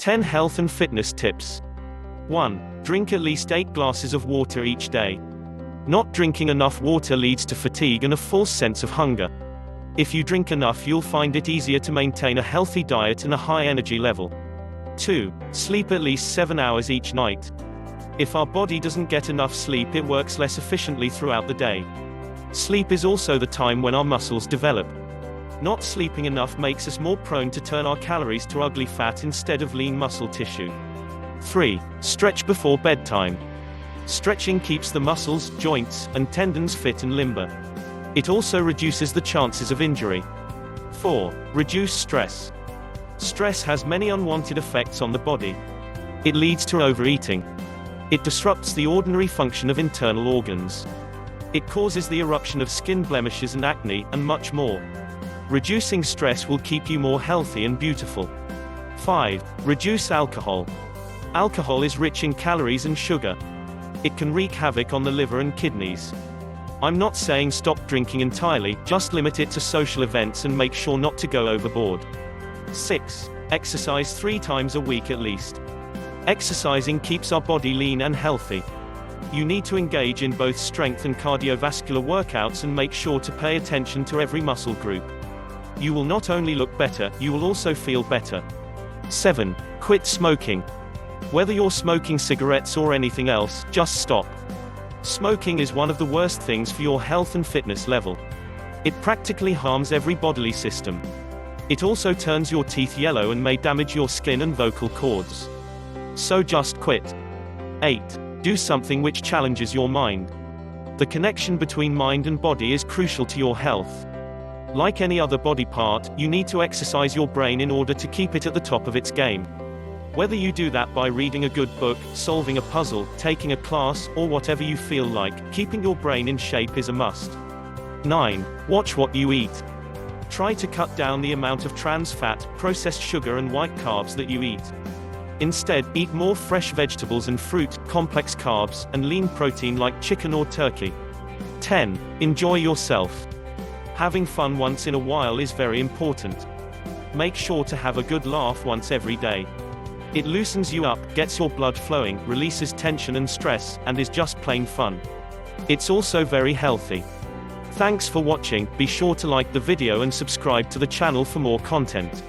10 health and fitness tips. 1. Drink at least 8 glasses of water each day. Not drinking enough water leads to fatigue and a false sense of hunger. If you drink enough, you'll find it easier to maintain a healthy diet and a high energy level. 2. Sleep at least 7 hours each night. If our body doesn't get enough sleep, it works less efficiently throughout the day. Sleep is also the time when our muscles develop. Not sleeping enough makes us more prone to turn our calories to ugly fat instead of lean muscle tissue. 3. Stretch before bedtime. Stretching keeps the muscles, joints, and tendons fit and limber. It also reduces the chances of injury. 4. Reduce stress. Stress has many unwanted effects on the body. It leads to overeating. It disrupts the ordinary function of internal organs. It causes the eruption of skin blemishes and acne, and much more. Reducing stress will keep you more healthy and beautiful. 5. Reduce alcohol. Alcohol is rich in calories and sugar. It can wreak havoc on the liver and kidneys. I'm not saying stop drinking entirely, just limit it to social events and make sure not to go overboard. 6. Exercise 3 times a week at least. Exercising keeps our body lean and healthy. You need to engage in both strength and cardiovascular workouts and make sure to pay attention to every muscle group. You will not only look better, you will also feel better. 7. Quit smoking. Whether you're smoking cigarettes or anything else, just stop. Smoking is one of the worst things for your health and fitness level. It practically harms every bodily system. It also turns your teeth yellow and may damage your skin and vocal cords. So just quit. 8. Do something which challenges your mind. The connection between mind and body is crucial to your health. Like any other body part, you need to exercise your brain in order to keep it at the top of its game. Whether you do that by reading a good book, solving a puzzle, taking a class, or whatever you feel like, keeping your brain in shape is a must. 9. Watch what you eat. Try to cut down the amount of trans fat, processed sugar and white carbs that you eat. Instead, eat more fresh vegetables and fruit, complex carbs, and lean protein like chicken or turkey. 10. Enjoy yourself. Having fun once in a while is very important. Make sure to have a good laugh once every day. It loosens you up, gets your blood flowing, releases tension and stress, and is just plain fun. It's also very healthy. Thanks for watching. Be sure to like the video and subscribe to the channel for more content.